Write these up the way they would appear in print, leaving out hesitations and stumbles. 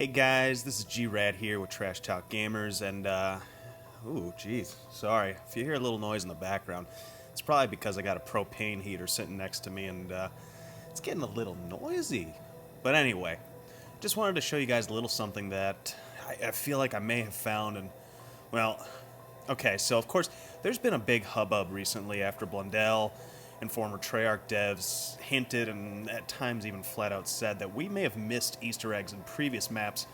Hey guys, this is G-Rad here with Trash Talk Gamers, and ooh, geez, sorry. If you hear a little noise in the background, it's probably because I got a propane heater sitting next to me, and it's getting a little noisy. But anyway, just wanted to show you guys a little something that I feel like I may have found, and, well, okay, so of course, there's been a big hubbub recently after Blundell and former Treyarch devs hinted and at times even flat out said that we may have missed Easter eggs in previous maps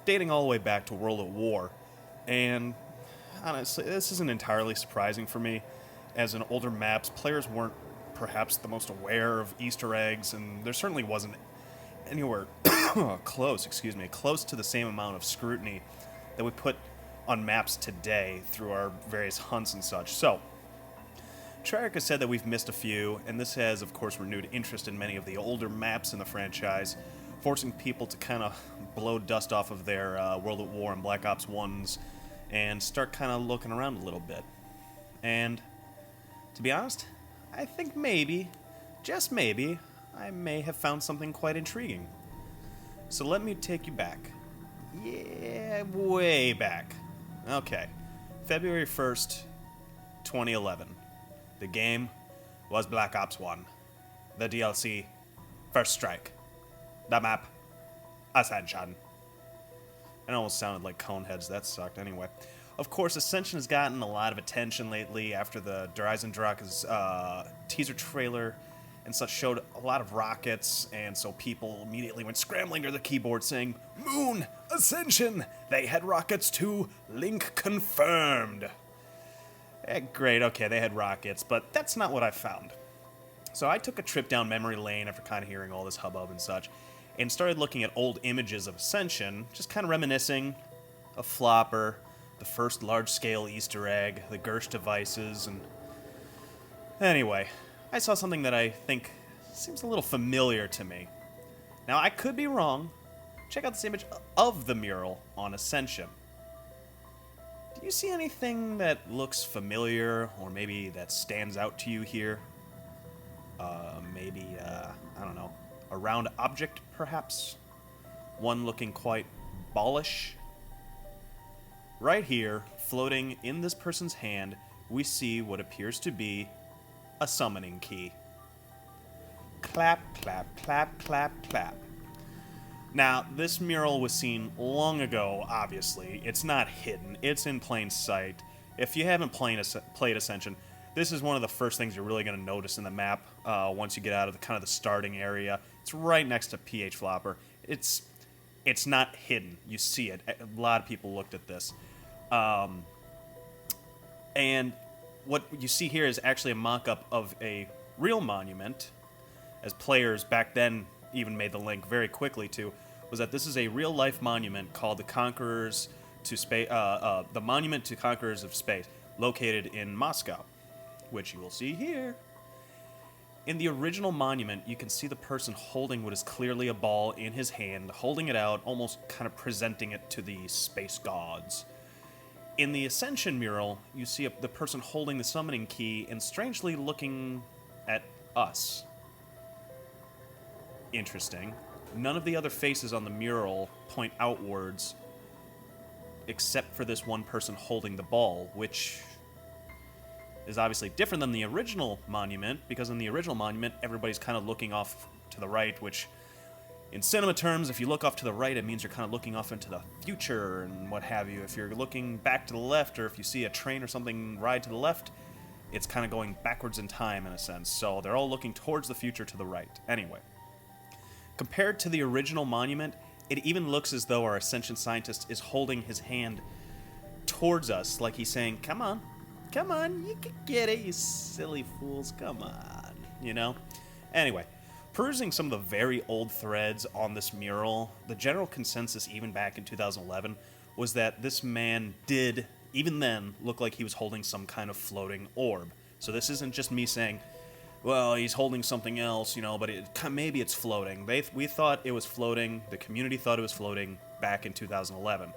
dating all the way back to World at War. And honestly, this isn't entirely surprising for me, as in older maps, players weren't perhaps the most aware of Easter eggs, and there certainly wasn't anywhere close to the same amount of scrutiny that we put on maps today through our various hunts and such. So, Treyarch has said that we've missed a few, and this has, of course, renewed interest in many of the older maps in the franchise, forcing people to kind of blow dust off of their World at War and Black Ops 1s and start kind of looking around a little bit. And, to be honest, I think maybe, just maybe, I may have found something quite intriguing. So let me take you back. Yeah, way back. Okay, February 1st, 2011. The game was Black Ops 1. The DLC, First Strike. The map, Ascension. It almost sounded like Coneheads, that sucked anyway. Of course, Ascension has gotten a lot of attention lately after the Horizon Draka's teaser trailer and such showed a lot of rockets, and so people immediately went scrambling to the keyboard saying, "Moon! Ascension! They had rockets too! Link confirmed!" Great, okay, they had rockets, but that's not what I found. So I took a trip down memory lane after kind of hearing all this hubbub and such, and started looking at old images of Ascension, just kind of reminiscing of Flopper, the first large-scale Easter egg, the Gersh devices, and... Anyway, I saw something that I think seems a little familiar to me. Now, I could be wrong. Check out this image of the mural on Ascension. Do you see anything that looks familiar, or maybe that stands out to you here? Maybe, I don't know, a round object, perhaps? One looking quite ballish? Right here, floating in this person's hand, we see what appears to be a summoning key. Clap, clap, clap, clap, clap. Now, this mural was seen long ago, obviously. It's not hidden. It's in plain sight. If you haven't played Ascension, this is one of the first things you're really going to notice in the map once you get out of the starting area. It's right next to PH Flopper. It's not hidden. You see it. A lot of people looked at this. And what you see here is actually a mock-up of a real monument, as players back then even made the link very quickly to, was that this is a real-life monument called the Conquerors to Space, the Monument to Conquerors of Space, located in Moscow, which you will see here. In the original monument, you can see the person holding what is clearly a ball in his hand, holding it out, almost kind of presenting it to the space gods. In the Ascension mural, you see the person holding the summoning key and strangely looking at us. Interesting. None of the other faces on the mural point outwards, except for this one person holding the ball, which is obviously different than the original monument, because in the original monument, everybody's kind of looking off to the right, which, in cinema terms, if you look off to the right, it means you're kind of looking off into the future and what have you. If you're looking back to the left, or if you see a train or something ride to the left, it's kind of going backwards in time, in a sense. So they're all looking towards the future to the right. Anyway. Compared to the original monument, it even looks as though our Ascension scientist is holding his hand towards us, like he's saying, come on, you can get it, you silly fools, come on, you know? Anyway, perusing some of the very old threads on this mural, the general consensus even back in 2011 was that this man did, even then, look like he was holding some kind of floating orb. So this isn't just me saying, well, he's holding something else, you know, but maybe it's floating. We thought it was floating, the community thought it was floating back in 2011.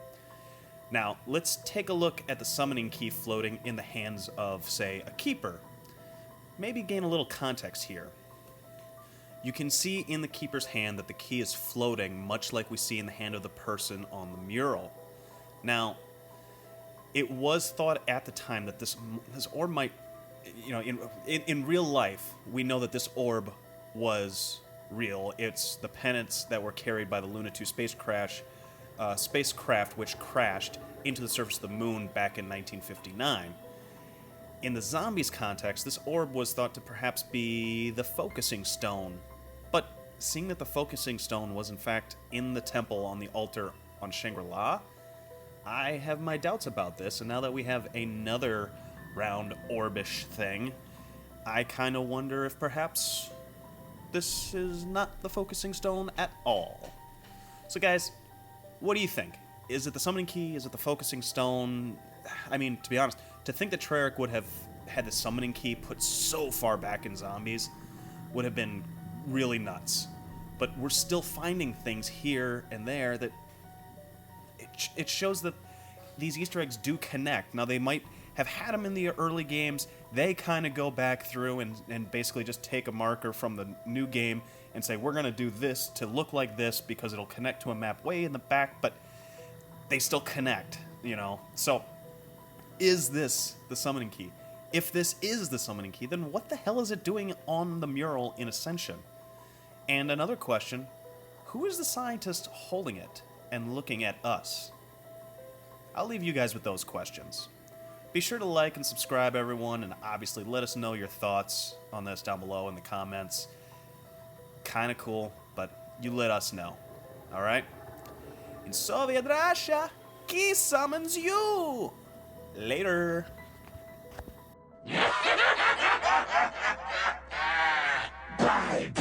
Now, let's take a look at the summoning key floating in the hands of, say, a keeper. Maybe gain a little context here. You can see in the Keeper's hand that the key is floating, much like we see in the hand of the person on the mural. Now, it was thought at the time that this orb might, in real life, we know that this orb was real. It's the pennants that were carried by the Luna 2 spacecraft, which crashed into the surface of the moon back in 1959. In the zombies context, this orb was thought to perhaps be the focusing stone. But seeing that the focusing stone was in fact in the temple on the altar on Shangri-La, I have my doubts about this, and now that we have another round orbish thing, I kind of wonder if perhaps this is not the focusing stone at all. So guys, what do you think? Is it the summoning key? Is it the focusing stone? I mean, to be honest, to think that Treyarch would have had the summoning key put so far back in zombies would have been really nuts. But we're still finding things here and there that it shows that these Easter eggs do connect. Now, they might have had them in the early games. They kind of go back through and basically just take a marker from the new game and say, we're going to do this to look like this because it'll connect to a map way in the back, but they still connect, you know? So, is this the summoning key? If this is the summoning key, then what the hell is it doing on the mural in Ascension? And another question, who is the scientist holding it and looking at us? I'll leave you guys with those questions. Be sure to like and subscribe, everyone, and obviously let us know your thoughts on this down below in the comments. Kind of cool, but you let us know. Alright? In Soviet Russia, key summons you! Later. Bye.